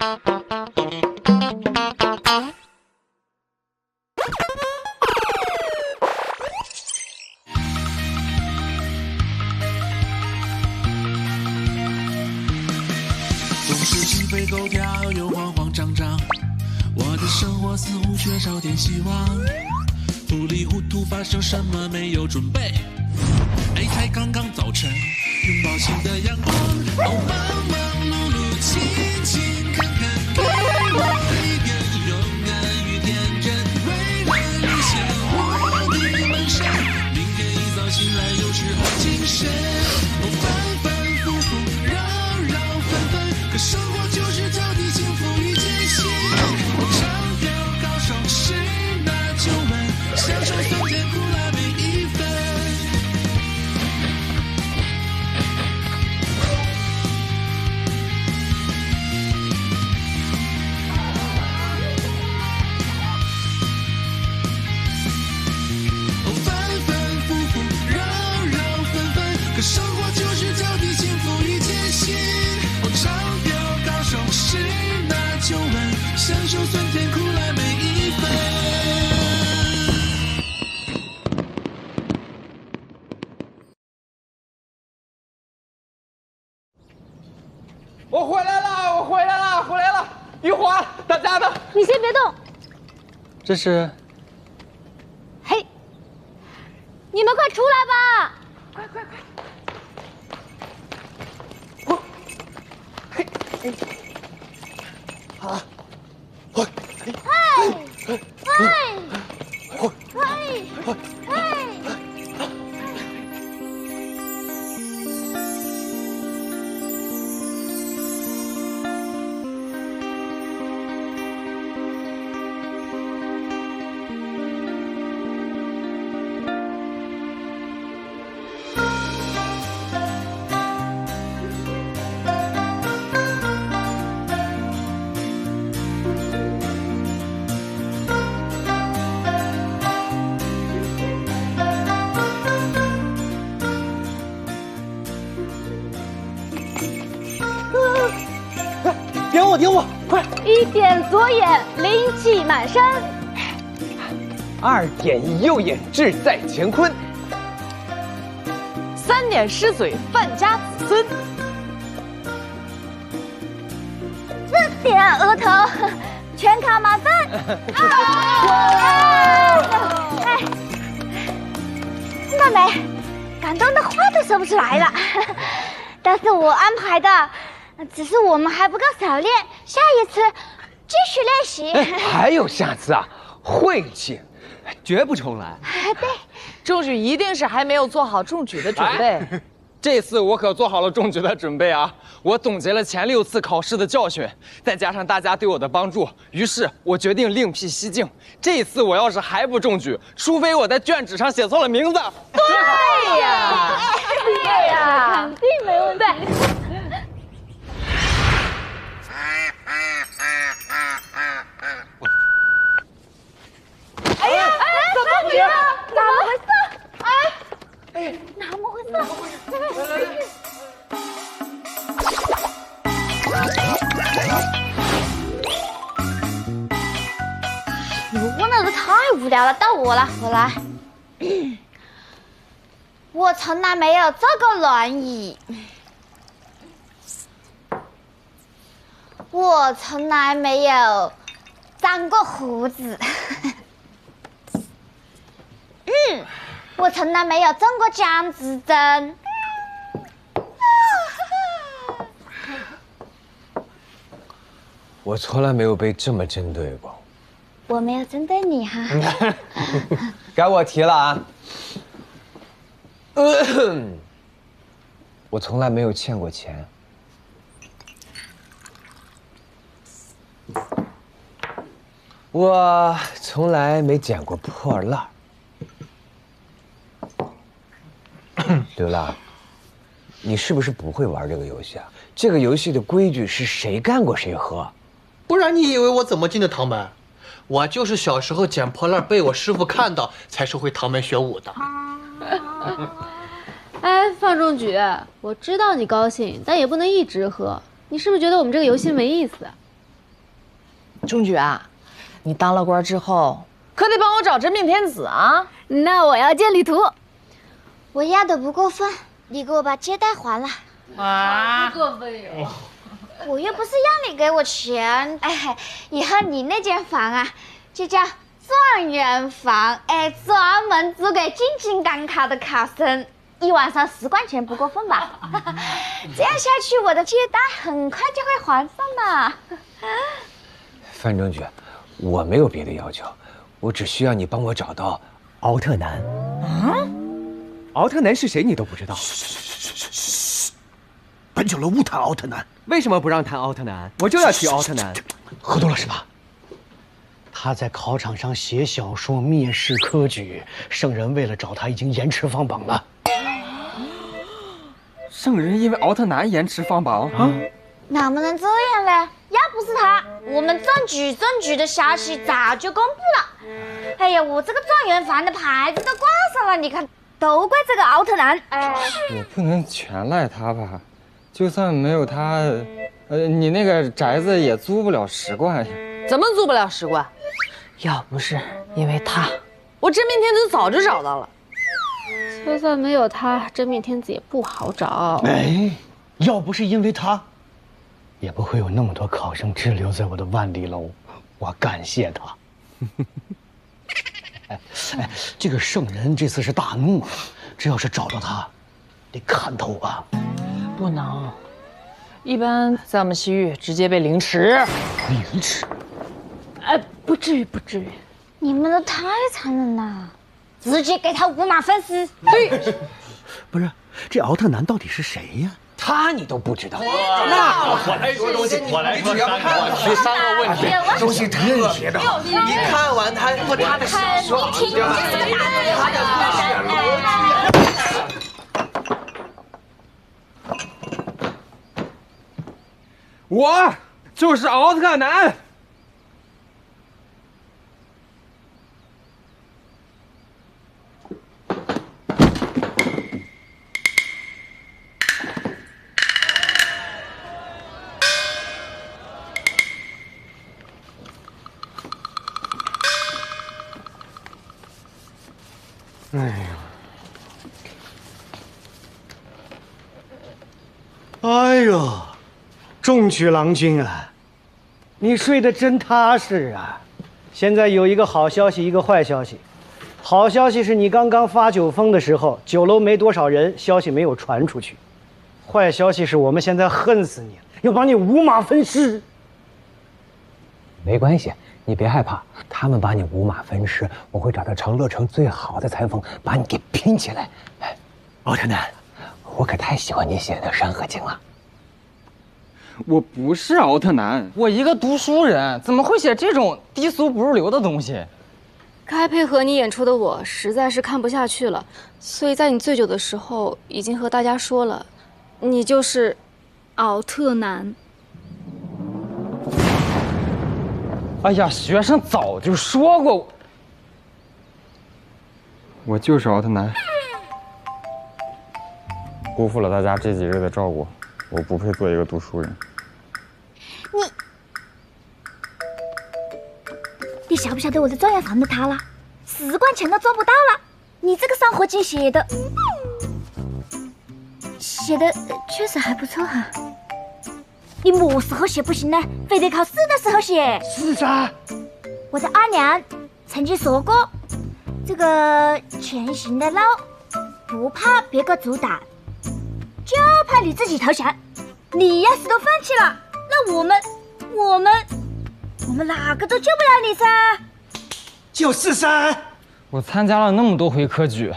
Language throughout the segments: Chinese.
总是鸡飞狗跳又慌慌张张，我的生活似乎缺少点希望，糊里糊涂发生什么没有准备，哎，才刚刚早晨，拥抱新的阳光，哦，忙忙碌碌，勤勤恳恳，给我一点勇敢与天真，为了实现我的梦想，明天一早醒来又是好精神，哦，反反复复，绕绕纷纷，可生活就是这地幸福与艰辛，我唱跳高手是那9门，享受酸甜苦辣每一分。生活就是这地幸福与艰辛，哦，唱跳高手是那9门，享受酸甜苦辣每一分。我回来了，我回来了，回来了！玉华，大家呢？你先别动。这是？嘿，你们快出来吧！快！好，点我，快！一点左眼，灵气满身；2点右眼，志在乾坤；3点失嘴，范家子孙；4点额头，全靠马粪。哎，娜美，感动的话都说不出来了。但是我安排的。只是我们还不够熟练，下一次继续练习。还有下次啊，会记，绝不重来。对，中举一定是还没有做好中举的准备。这次我可做好了中举的准备啊！我总结了前6次考试的教训，再加上大家对我的帮助，于是我决定另辟蹊径。这次我要是还不中举，除非我在卷纸上写错了名字。对呀，对呀，肯定没问题。哎呀，怎么回事？怎么回事？哎，怎么回事？你们问的都太无聊了，到我了，我来。我从来没有坐过轮椅，我从来没有长过胡子。我从来没有中过僵直针。我从来没有被这么针对过。我没有针对你哈。该我提了啊。我从来没有欠过钱。我从来没捡过破烂。刘浪，你是不是不会玩这个游戏啊？这个游戏的规矩是谁干过谁喝。不然你以为我怎么进的唐门？我就是小时候捡破烂被我师傅看到，才是回唐门学武的。哎，范仲举，我知道你高兴，但也不能一直喝。你是不是觉得我们这个游戏没意思？中举啊，你当了官之后，可得帮我找真命天子啊！那我要见旅途，我压的不过分，你给我把借贷还了。啊，不过分哟！我又不是让你给我钱，哎，以后你那间房啊，就叫状元房，哎，专门租给进京赶考的考生，1晚上10块钱，不过分吧？这样下去，我的借贷很快就会还上的。范中举，我没有别的要求，我只需要你帮我找到敖特南。敖特南是谁你都不知道？本酒楼勿谈奥特南。为什么不让谈奥特南？我就要提奥特南。喝多了是吧？他在考场上写小说蔑视科举，圣人为了找他已经延迟放榜了。圣人因为奥特南延迟放榜啊？哪么能这样嘞？要不是他，我们中举的消息早就公布了。哎呀，我这个状元房的牌子都挂上了，你看，都怪这个奥特南。我不能全赖他吧？就算没有他，你那个宅子也租不了10贯呀。怎么租不了10贯？要不是因为他，我真命天子早就找到了。就算没有他，真命天子也不好找。哎，要不是因为他，也不会有那么多考生滞留在我的万里楼。我感谢他。哎，这个圣人这次是大怒，这要是找到他，得砍头啊！不能，一般在我们西域直接被凌迟。凌迟？不至于，不至于。你们都太残忍了，直接给他5马分尸。对，不是这奥特南到底是谁呀？他你都不知道？那我来说东西，我来说3个问题，东西特别的好。你看完他的小说，你听我这个大我就是奥特南。哎呦，中举郎君啊，你睡得真踏实啊！现在有一个好消息，一个坏消息。好消息是你刚刚发酒疯的时候，酒楼没多少人，消息没有传出去。坏消息是我们现在恨死你了，要把你5马分尸。没关系，你别害怕，他们把你5马分尸，我会找到长乐城最好的裁缝，把你给拼起来。哎，奥特南，我可太喜欢你写的《山河经》了。我不是奥特南，我一个读书人，怎么会写这种低俗不入流的东西？该配合你演出的我实在是看不下去了，所以在你醉酒的时候已经和大家说了，你就是奥特南。哎呀，学生早就说过，我就是奥特南。辜负了大家这几日的照顾，我不配做一个读书人。你晓不晓得我的状元房都塌了，10贯钱都赚不到了。你这个生活经写的确实还不错哈。你么时候写不行呢？非得考试的时候写。是啥？我的阿娘曾经说过，这个前行的路不怕别个阻挡，就怕你自己投降。你要是都放弃了，那我们哪个都救不了你噻。就是噻。我参加了那么多回科举，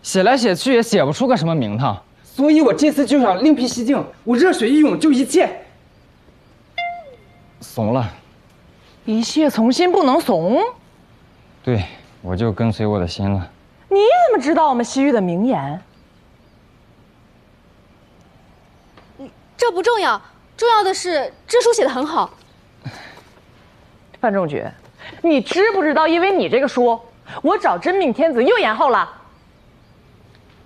写来写去也写不出个什么名堂，所以我这次就想另辟蹊径，我热血一涌就一切。怂了，一切从心不能怂。对，我就跟随我的心了。你怎么知道我们西域的名言？这不重要，重要的是这书写得很好。范仲举，你知不知道？因为你这个书，我找真命天子又延后了。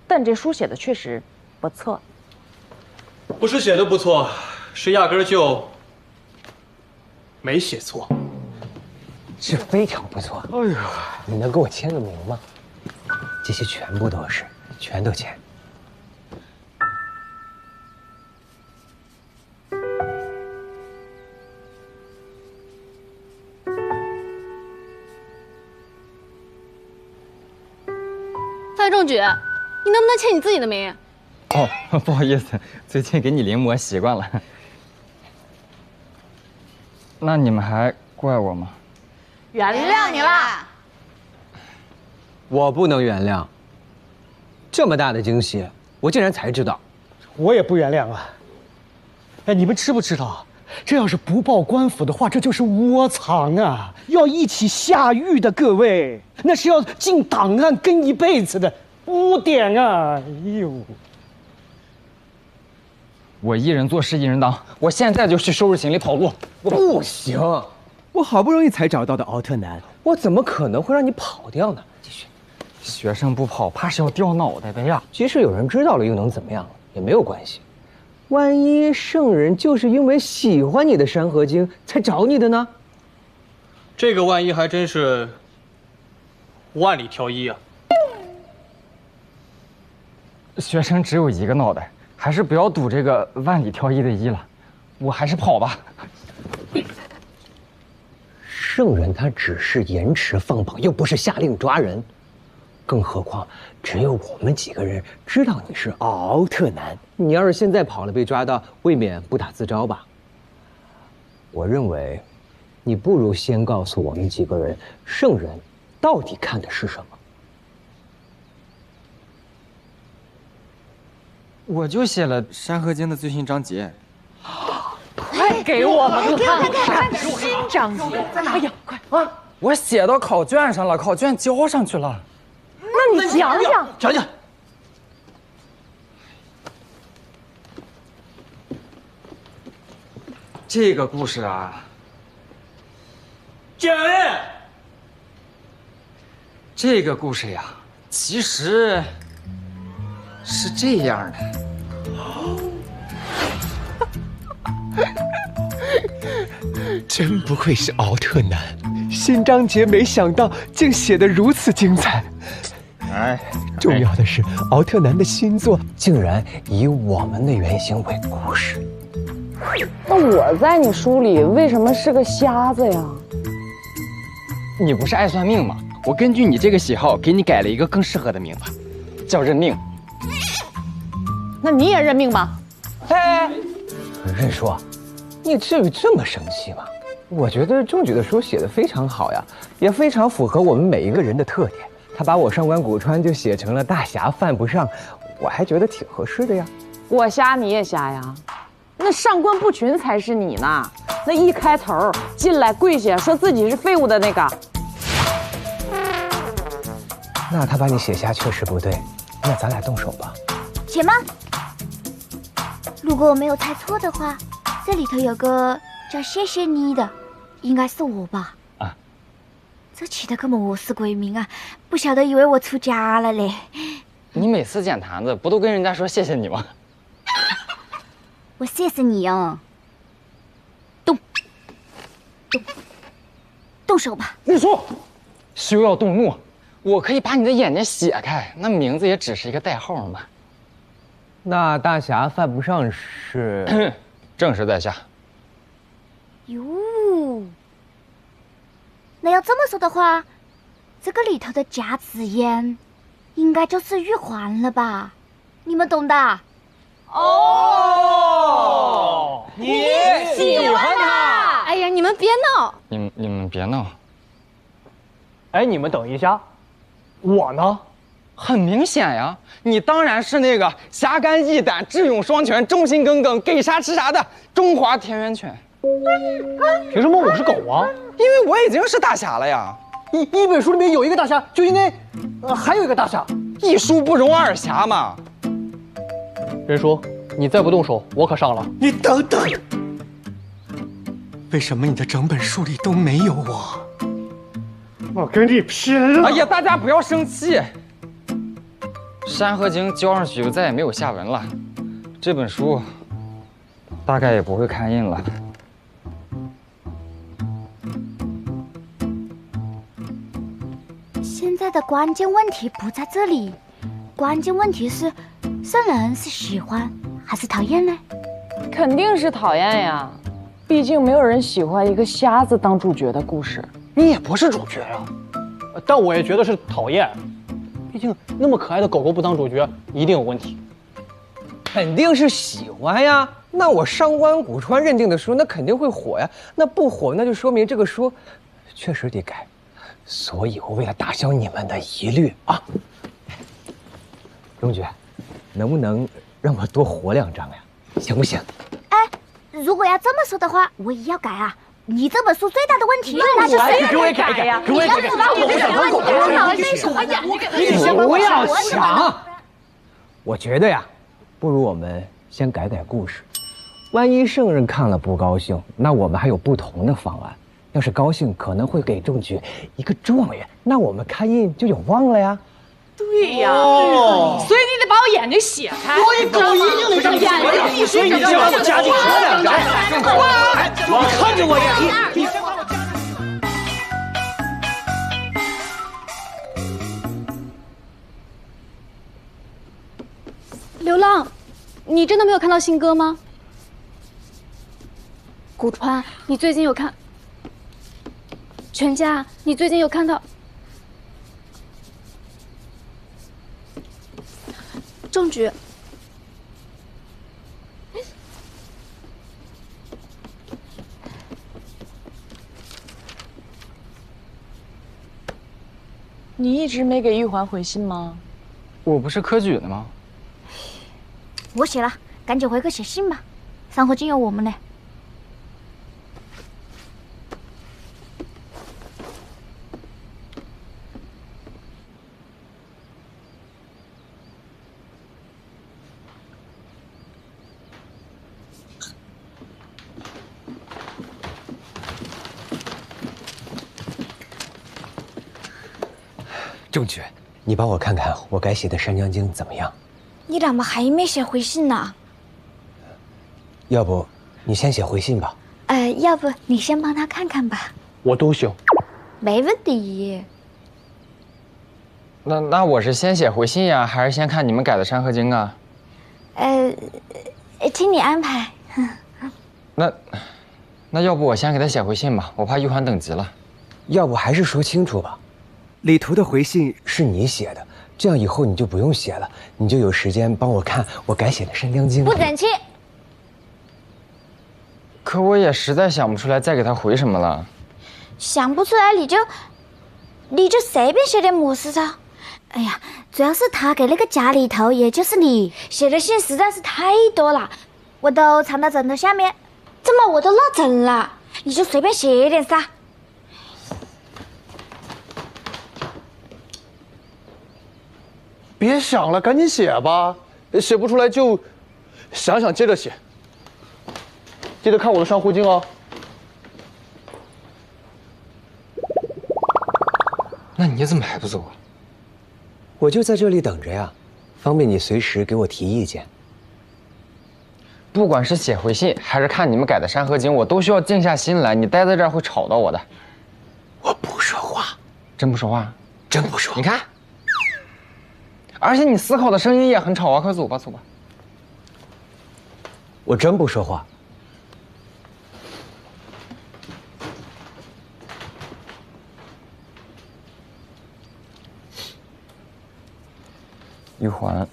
但这书写的确实不错。不是写的不错，是压根儿就没写错。是非常不错。哎呦，你能给我签个名吗？这些全部都是，全都签。范仲举，你能不能签你自己的名？哦，不好意思，最近给你临摹习惯了。那你们还怪我吗？原谅你啦。我不能原谅。这么大的惊喜，我竟然才知道。我也不原谅啊！哎，你们知不知道，这要是不报官府的话，这就是窝藏啊！要一起下狱的，各位，那是要进档案跟一辈子的污点啊！哎呦，我一人做事一人当，我现在就去收拾行李跑路。不行，我好不容易才找到的奥特南，我怎么可能会让你跑掉呢？继续。学生不跑，怕是要掉脑袋的呀。即使有人知道了，又能怎么样？也没有关系。万一圣人就是因为喜欢你的《山河经》才找你的呢？这个万一还真是万里挑一啊！学生只有一个脑袋，还是不要赌这个万里挑一的一了。我还是跑吧。圣人他只是延迟放榜，又不是下令抓人。更何况，只有我们几个人知道你是奥特南。你要是现在跑了被抓到，未免不打自招吧？我认为，你不如先告诉我们几个人，圣人到底看的是什么。我就写了《山河经》的最新章节。快给我们看新章节！哎呀，快啊！我写到考卷上了，考卷交上去了。那你讲讲，讲讲。这个故事啊，讲呀！这个故事呀，其实是这样的。真不愧是奥特南，新章节没想到竟写得如此精彩。重要的是，奥特南的新作竟然以我们的原型为故事。那我在你书里为什么是个瞎子呀？你不是爱算命吗？我根据你这个喜好，给你改了一个更适合的名字，叫认命。那你也认命吧。哎，认叔，你至于这么生气吗？我觉得仲举的书写得非常好呀，也非常符合我们每一个人的特点。他把我上官古川就写成了大侠犯不上，我还觉得挺合适的呀。我瞎你也瞎呀？那上官不群才是你呢。那一开头进来跪下说自己是废物的那个。那他把你写瞎确实不对，那咱俩动手吧。且慢，如果我没有猜错的话，这里头有个叫谢谢你的，应该是我吧？啊，这起的个么我是鬼名啊，不晓得以为我出家了嘞。你每次捡坛子不都跟人家说谢谢你吗？我谢谢你啊！动手吧！你说，休要动怒，我可以把你的眼睛写开，那名字也只是一个代号嘛。那大侠犯不上是正是在下。哟，那要这么说的话，这个里头的甲子烟，应该就是玉环了吧？你们懂的。哦，你喜欢他？哎呀，你们别闹！你们别闹。哎，你们等一下，我呢？很明显呀，你当然是那个侠肝义胆、智勇双全、忠心耿耿、给啥吃啥的中华田园犬。凭什么我是狗啊？因为我已经是大侠了呀。一本书里面有一个大侠，就应该，还有一个大侠。一书不容二侠嘛。任叔，你再不动手，我可上了。你等等，为什么你的整本书里都没有我？我跟你拼了！哎呀，大家不要生气。《山河经》交上去就再也没有下文了，这本书大概也不会刊印了。觉得关键问题不在这里，关键问题是，圣人是喜欢还是讨厌呢？肯定是讨厌呀，毕竟没有人喜欢一个瞎子当主角的故事。你也不是主角啊，但我也觉得是讨厌，毕竟那么可爱的狗狗不当主角一定有问题。肯定是喜欢呀。那我上官古川认定的书，那肯定会火呀。那不火，那就说明这个书确实得改。所以我为了打消你们的疑虑啊，荣爵，能不能让我多活2章呀？行不行？哎，如果要这么说的话，我也要改啊。你这本书最大的问题，那就是给我也改呀！给我也改！你不想当狗狗？不要抢！我觉得呀，不如我们先改改故事。万一圣人看了不高兴，那我们还有不同的方案。要是高兴，可能会给中举一个状元，那我们开印就有望了呀。对呀，所以你得把我眼睛写开。我狗一定得让眼睛，所以你先把我加进去2章。你看着我呀，你先把我加。流浪，你真的没有看到新歌吗？古川，你最近有看？全家，你最近有看到？中举。你一直没给玉环回信吗？我不是科举的吗？我写了，赶紧回个写信吧。山河经有我们呢。中举，你帮我看看我改写的《山江经》怎么样？你怎么还没写回信呢？要不你先写回信吧。要不你先帮他看看吧。我都行，没问题。那我是先写回信呀，还是先看你们改的《山河经》啊？听你安排。那要不我先给他写回信吧，我怕玉环等急了。要不还是说清楚吧。李图的回信是你写的，这样以后你就不用写了，你就有时间帮我看我改写的《山江经》。不整齐。可我也实在想不出来再给他回什么了。想不出来你就随便写点模式噻。哎呀，主要是他给那个家里头，也就是你写的信实在是太多了，我都藏到枕头下面，这么我都落枕了，你就随便写一点噻。别想了，赶紧写吧，写不出来就想想接着写。记得看我的《山湖经》哦。那你怎么还不走啊？我就在这里等着呀，方便你随时给我提意见。不管是写回信，还是看你们改的《山河经》，我都需要静下心来。你待在这儿会吵到我的。我不说话。真不说话？真不说。你看。而且你思考的声音也很吵啊！快走吧，走吧。我真不说话。玉环，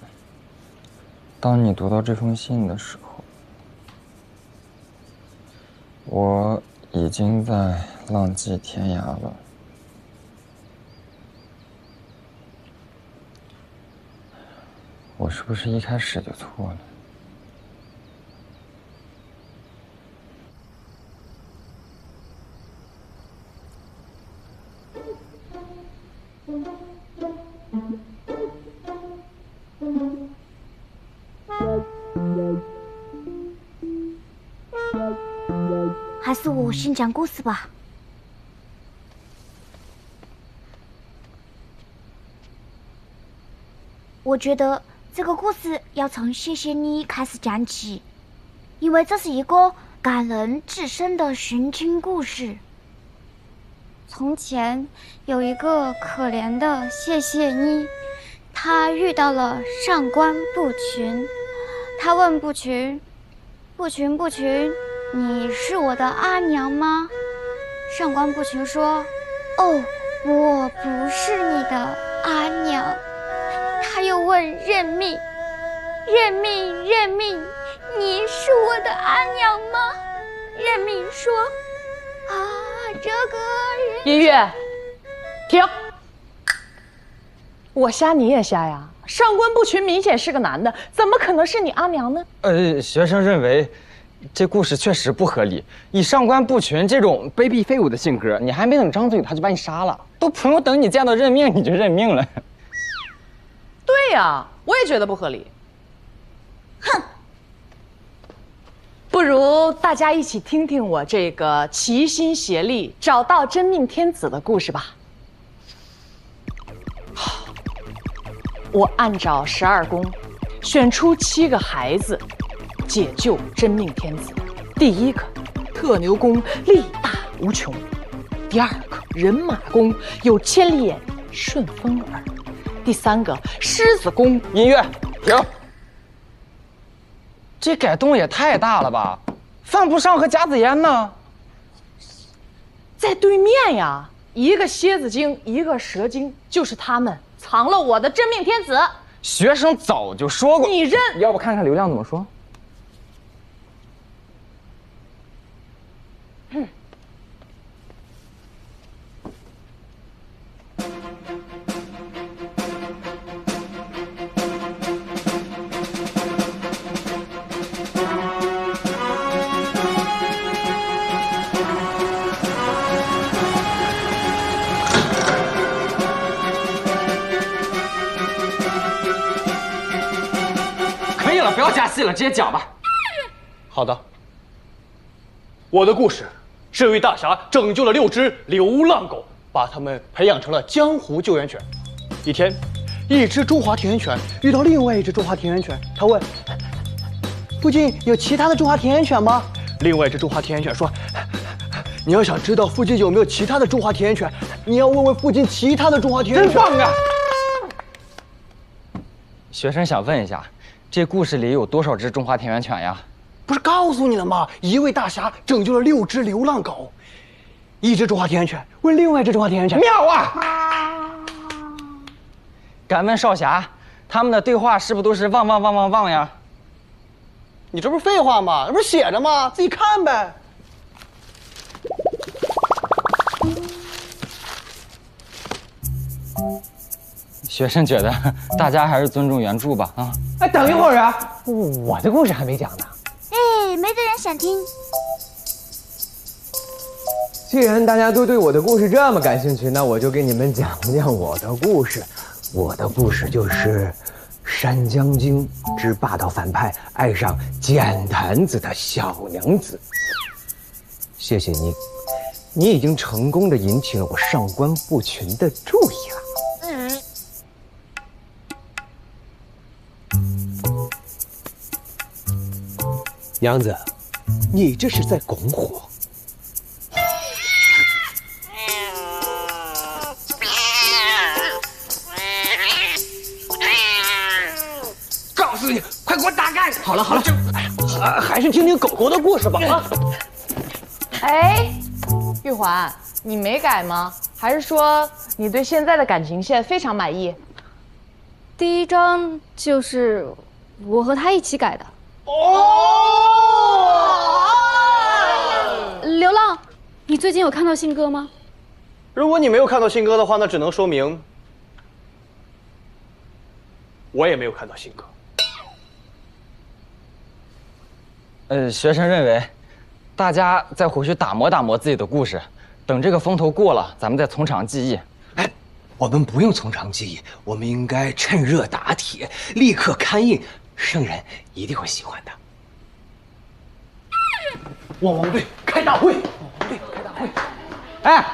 当你读到这封信的时候，我已经在浪迹天涯了。我是不是一开始就错了？还是我先讲故事吧。我觉得这个故事要从谢谢你开始讲起，因为这是一个感人至深的寻亲故事。从前有一个可怜的谢谢妮，她遇到了上官不群。她问不群：“不群，你是我的阿娘吗？”上官不群说：“哦，我不是你的阿娘。”他又问任命：“任命，你是我的阿娘吗？”任命说：“啊，这个人……”音乐，停！我瞎你也瞎呀！上官不群明显是个男的，怎么可能是你阿娘呢？学生认为，这故事确实不合理。以上官不群这种卑鄙废物的性格，你还没等张嘴，他就把你杀了，都不用等你见到认命，你就认命了。对呀，我也觉得不合理。哼，不如大家一起听听我这个齐心协力找到真命天子的故事吧。我按照12宫选出7个孩子，解救真命天子。第1个，特牛宫力大无穷；第2个，人马宫有千里眼，顺风耳；第3个，狮子宫。音乐停！这改动也太大了吧！犯不上和甲子烟呢？在对面呀，一个蝎子精，一个蛇精，就是他们藏了我的真命天子。学生早就说过，你认？要不看看流量怎么说？不要加戏了，直接讲吧。好的。我的故事是有一大侠拯救了6只流浪狗，把它们培养成了江湖救援犬。一天，一只中华田园犬遇到另外一只中华田园犬，他问：“附近有其他的中华田园犬吗？”另外一只中华田园犬说：“你要想知道附近有没有其他的中华田园犬，你要问问附近其他的中华田园犬。”真棒啊！学生想问一下。这故事里有多少只中华田园犬呀？不是告诉你了吗？一位大侠拯救了6只流浪狗，一只中华田园犬问另外一只中华田园犬。妙啊！敢问少侠，他们的对话是不是都是汪呀？你这不是废话吗？这不是写着吗？自己看呗。学生觉得大家还是尊重原著吧啊！哎，等一会儿啊，我的故事还没讲呢。哎，没的人想听。既然大家都对我的故事这么感兴趣，那我就给你们讲讲我的故事。我的故事就是山江经之霸道反派爱上简坛子的小娘子。谢谢你，你已经成功的引起了我上官不群的注意了。娘子，你这是在拱火。告诉你，快给我打开！好了，还是听听狗狗的故事吧。啊！哎，玉环，你没改吗？还是说你对现在的感情线非常满意？第1章就是我和他一起改的。流浪，你最近有看到信鸽吗？如果你没有看到信鸽的话，那只能说明我也没有看到信鸽。学生认为，大家再回去打磨自己的故事，等这个风头过了，咱们再从长计议。哎，我们不用从长计议，我们应该趁热打铁，立刻刊印，圣人一定会喜欢的。汪汪队开大会！哎，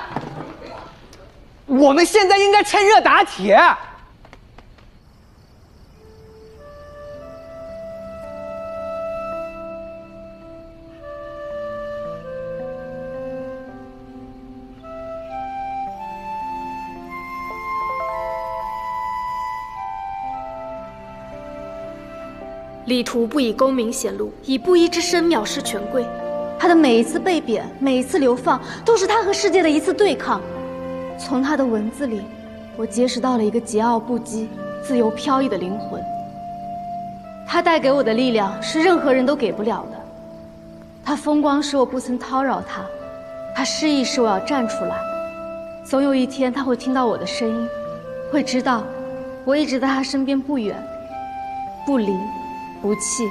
我们现在应该趁热打铁。李图不以功名显露，以布衣之身藐视权贵。他的每一次被贬，每一次流放，都是他和世界的一次对抗。从他的文字里，我结识到了一个桀骜不羁、自由飘逸的灵魂。他带给我的力量是任何人都给不了的。他风光使我不曾叨扰他，他失意使我要站出来。总有一天他会听到我的声音，会知道我一直在他身边不远，不离不弃。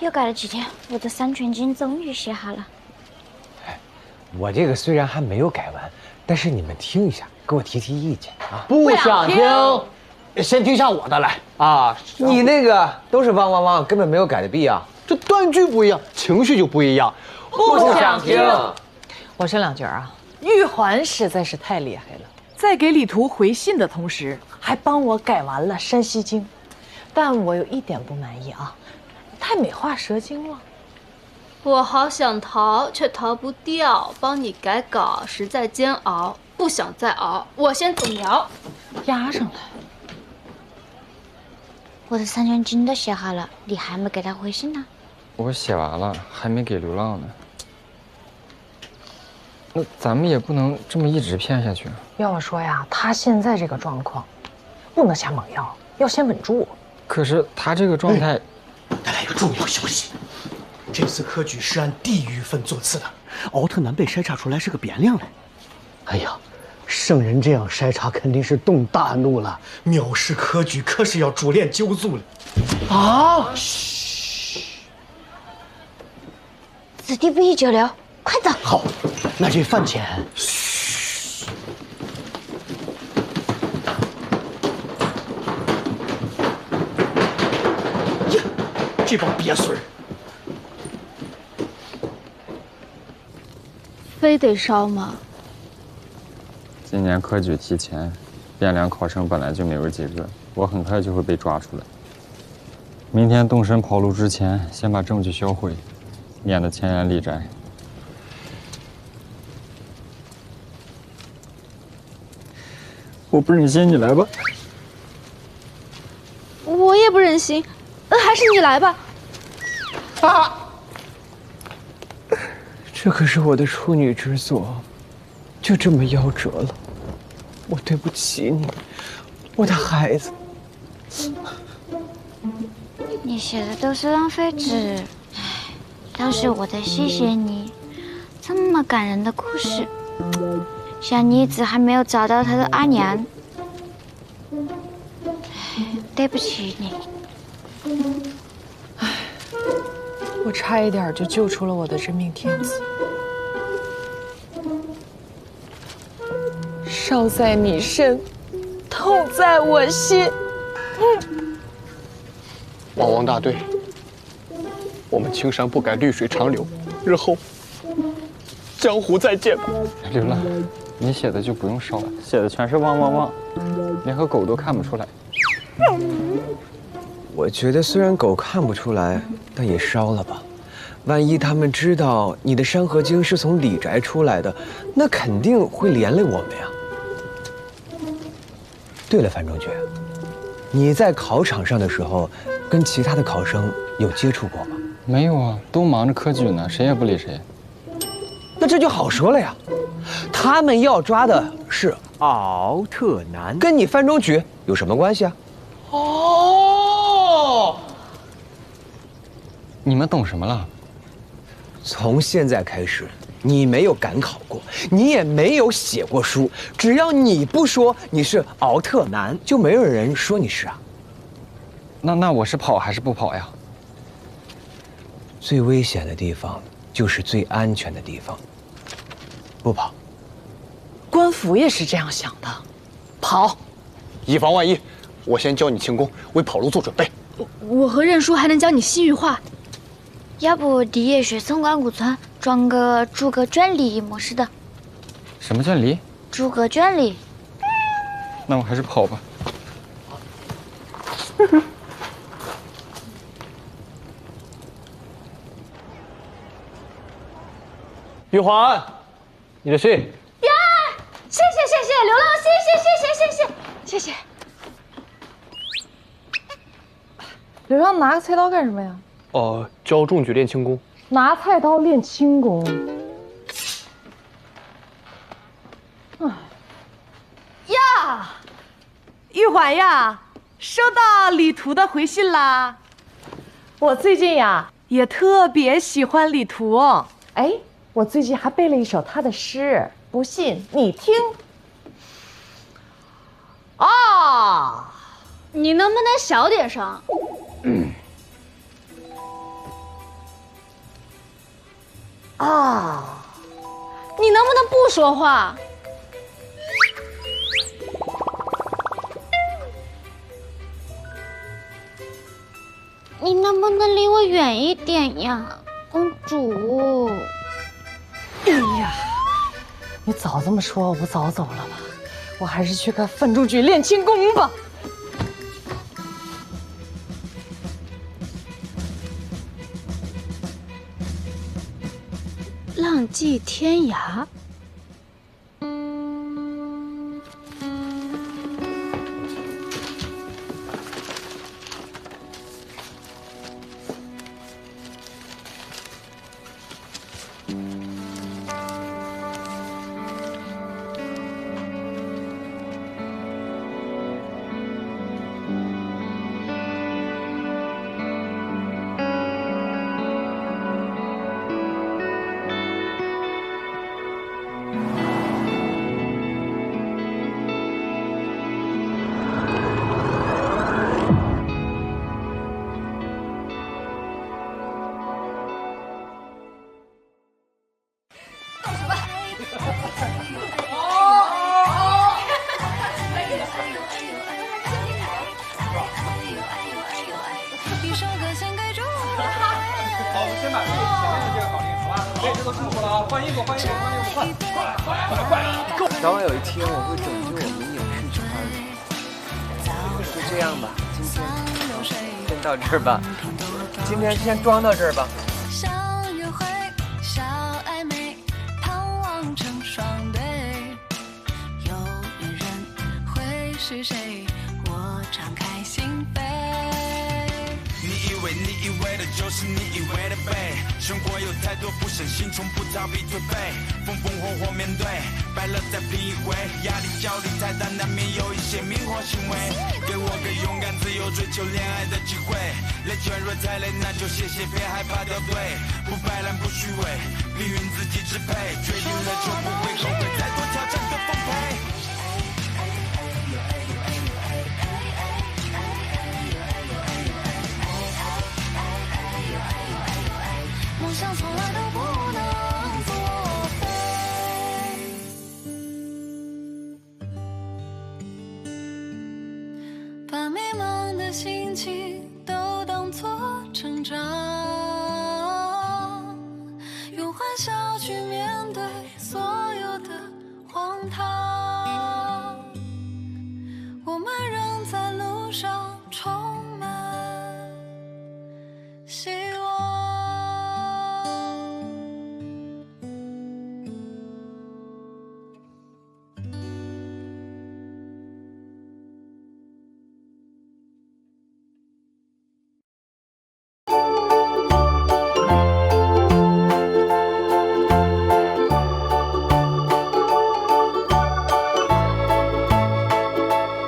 又改了几天，我的三全经终于写好了。我这个虽然还没有改完，但是你们听一下，给我提提意见啊！不想听，先听下我的来啊！你那个都是汪汪汪，根本没有改的必要。这断句不一样，情绪就不一样。不想听。我说两句啊，玉环实在是太厉害了，在给李图回信的同时，还帮我改完了《山西经》，但我有一点不满意啊，太美化蛇精了。我好想逃，却逃不掉。帮你改稿实在煎熬，不想再熬，我先走苗。压上来。我的三全经都写好了，你还没给他回信呢？我写完了，还没给流浪呢。那咱们也不能这么一直骗下去啊。要我说呀，他现在这个状况，不能下猛药，要先稳住。可是他这个状态，带来一个重要消息。这次科举是按地域分座次的，敖特南被筛查出来是个变量嘞。哎呀，圣人这样筛查肯定是动大怒了，藐视科举可是要株连九族了。啊！嘘，此地不宜久留，快走。好，那这饭钱。嘘。呀，这帮鳖孙儿！非得烧吗？今年科举提前，汴梁考生本来就没有几个，我很快就会被抓出来。明天动身跑路之前，先把证据销毁，免得前言立宅。我不忍心，你来吧。我也不忍心，还是你来吧。啊！这可是我的处女之作，就这么夭折了，我对不起你，我的孩子。你写的都是浪费纸，唉，要是我得谢谢你，这么感人的故事。小妮子还没有找到她的阿娘，唉，对不起你。我差一点就救出了我的真命天子。伤在你身，痛在我心。王王大队，我们青山不改绿水长流，日后江湖再见吧。刘浪，你写的就不用烧了，写的全是汪汪汪，连个狗都看不出来。我觉得虽然狗看不出来，但也烧了吧。万一他们知道你的《山河经》是从李宅出来的，那肯定会连累我们呀。对了，樊中举，你在考场上的时候，跟其他的考生有接触过吗？没有啊，都忙着科举呢，谁也不理谁。那这就好说了呀，他们要抓的是敖特南，跟你樊中举有什么关系啊？哦，你们懂什么了？从现在开始，你没有赶考过，你也没有写过书，只要你不说你是敖特南，就没有人说你是啊。那我是跑还是不跑呀？最危险的地方就是最安全的地方，不跑。官府也是这样想的，跑。以防万一，我先教你轻功，为跑路做准备。我和认叔还能教你西域话。要不第一学城关古川，装个诸葛卷礼模式的。什么卷礼？诸葛卷礼。那我还是跑吧。玉环，你的信。呀，谢谢，流浪，谢谢。流浪拿个菜刀干什么呀？教中举练轻功。拿菜刀练轻功。呀，玉环呀，收到李图的回信啦。我最近呀也特别喜欢李图哦。哎，我最近还背了一首他的诗，不信你听。啊，你能不能小点声？啊，你能不能不说话？你能不能离我远一点呀，公主？哎呀，你早这么说，我早走了吧。我还是去跟范中举练轻功吧。浪迹天涯。早晚有一天我会拯救我们影视圈的。就这样吧，今天先到这儿吧。今天先装到这儿吧。小约会，小暧昧，盼望成双对。有缘人会是谁？我敞开心扉。你以为的就是你以为的背，生活有太多不省心，从不逃避颓废，风风火火面对，败了再拼一回，压力焦虑太大，难免有一些迷惑行为，给我个勇敢自由追求恋爱的机会，累卷若太累，那就谢谢，别害怕掉队，不摆烂不虚伪，命运自己支配，决定了就不会后悔，再多挑战都奉陪。梦想从来都不能作废，把迷茫的心情都当作成长。